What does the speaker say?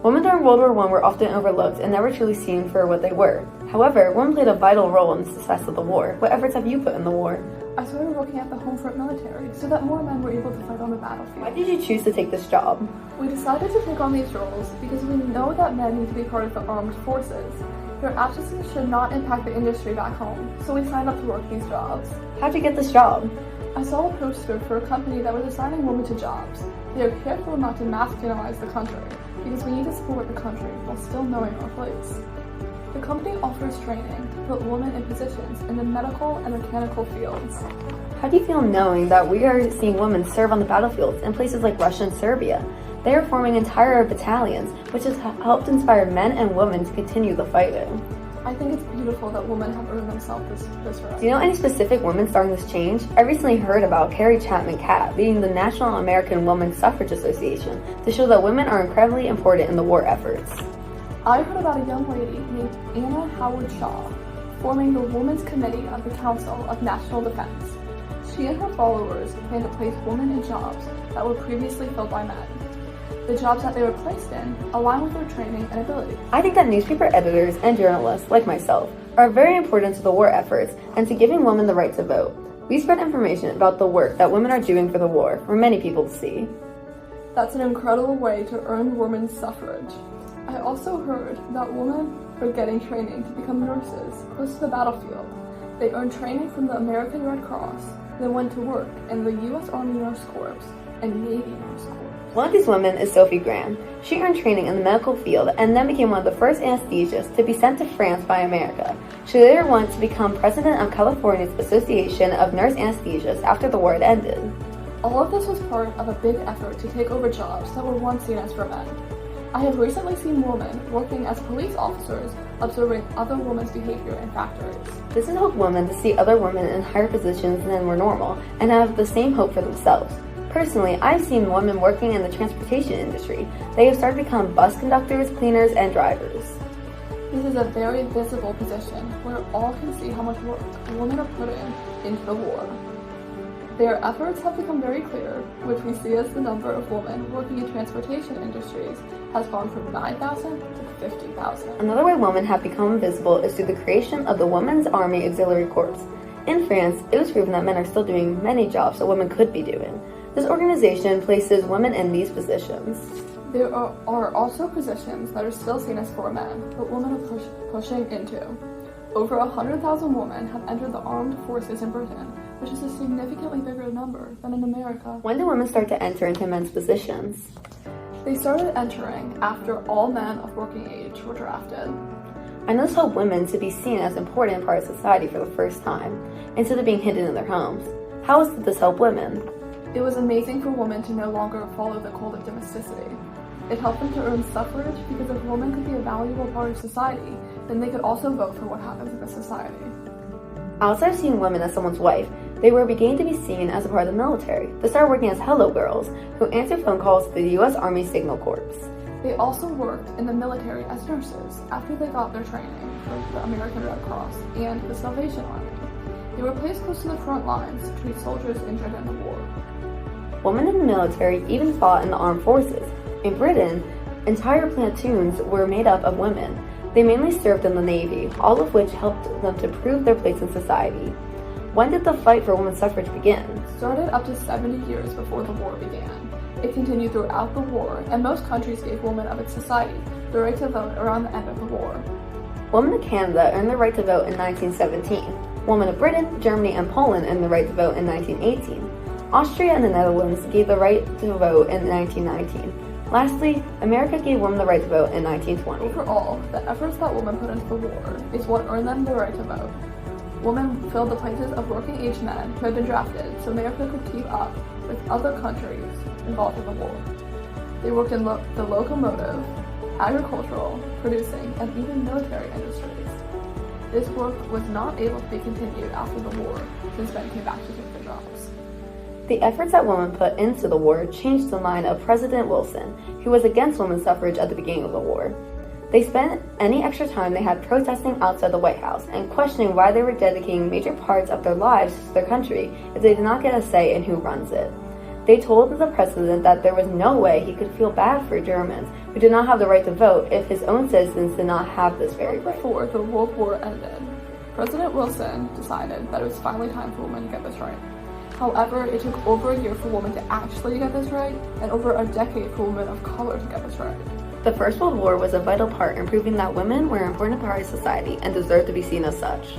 Women during World War I were often overlooked and never truly seen for what they were. However, women played a vital role in the success of the war. What efforts have you put in the war? I started working at the Home Front military so that more men were able to fight on the battlefield. Why did you choose to take this job? We decided to take on these roles because we know that men need to be part of the armed forces. Their absences should not impact the industry back home, so we signed up to work these jobs. How'd you get this job? I saw a poster for a company that was assigning women to jobs. They are careful not to masculinize the country because we need to support the country while still knowing our place. The company offers training to put women in positions in the medical and mechanical fields. How do you feel knowing that we are seeing women serve on the battlefields in places like Russia and Serbia? They are forming entire battalions, which has helped inspire men and women to continue the fighting. I think it's beautiful that women have earned themselves this right. Do you know any specific women starting this change? I recently heard about Carrie Chapman Catt leading the National American Women's Suffrage Association to show that women are incredibly important in the war efforts. I heard about a young lady named Anna Howard Shaw forming the Women's Committee of the Council of National Defense. She and her followers plan to place women in jobs that were previously filled by men. The jobs that they were placed in align with their training and abilities. I think that newspaper editors and journalists, like myself, are very important to the war efforts and to giving women the right to vote. We spread information about the work that women are doing for the war for many people to see. That's an incredible way to earn women's suffrage. I also heard that women are getting training to become nurses close to the battlefield. They earned training from the American Red Cross, then went to work in the U.S. Army Nurse Corps and Navy Nurse Corps. One of these women is Sophie Graham. She earned training in the medical field and then became one of the first anesthesists to be sent to France by America. She later went to become president of California's Association of Nurse Anesthesists after the war had ended. All of this was part of a big effort to take over jobs that were once seen as for men. I have recently seen women working as police officers observing other women's behavior in factories. This has helped women to see other women in higher positions than were normal and have the same hope for themselves. Personally, I've seen women working in the transportation industry. They have started to become bus conductors, cleaners, and drivers. This is a very visible position where all can see how much work women are putting into the war. Their efforts have become very clear, which we see as the number of women working in transportation industries has gone from 9,000 to 50,000. Another way women have become visible is through the creation of the Women's Army Auxiliary Corps. In France, it was proven that men are still doing many jobs that women could be doing. This organization places women in these positions. There are also positions that are still seen as for men, but women are pushing into. Over 100,000 women have entered the armed forces in Britain, which is a significantly bigger number than in America. When do women start to enter into men's positions? They started entering after all men of working age were drafted. I know this helped women to be seen as an important part of society for the first time, instead of being hidden in their homes. How did this help women? It was amazing for women to no longer follow the code of domesticity. It helped them to earn suffrage because if women could be a valuable part of society, then they could also vote for what happens in the society. Outside of seeing women as someone's wife, they were beginning to be seen as a part of the military. They started working as hello girls, who answered phone calls to the U.S. Army Signal Corps. They also worked in the military as nurses after they got their training from the American Red Cross and the Salvation Army. They were placed close to the front lines to treat soldiers injured in the war. Women in the military even fought in the armed forces. In Britain, entire platoons were made up of women. They mainly served in the Navy, all of which helped them to prove their place in society. When did the fight for women's suffrage begin? It started up to 70 years before the war began. It continued throughout the war, and most countries gave women of its society the right to vote around the end of the war. Women of Canada earned the right to vote in 1917. Women of Britain, Germany, and Poland earned the right to vote in 1918. Austria and the Netherlands gave the right to vote in 1919. Lastly, America gave women the right to vote in 1920. Overall, the efforts that women put into the war is what earned them the right to vote. Women filled the places of working-age men who had been drafted so America could keep up with other countries involved in the war. They worked in the locomotive, agricultural, producing, and even military industries. This work was not able to be continued after the war since men came back to take their jobs. The efforts that women put into the war changed the mind of President Wilson, who was against women's suffrage at the beginning of the war. They spent any extra time they had protesting outside the White House and questioning why they were dedicating major parts of their lives to their country if they did not get a say in who runs it. They told the president that there was no way he could feel bad for Germans who did not have the right to vote if his own citizens did not have this very right. Before the World War ended, President Wilson decided that it was finally time for women to get this right. However, it took over a year for women to actually get this right, and over a decade for women of color to get this right. The First World War was a vital part in proving that women were an important part of society and deserved to be seen as such.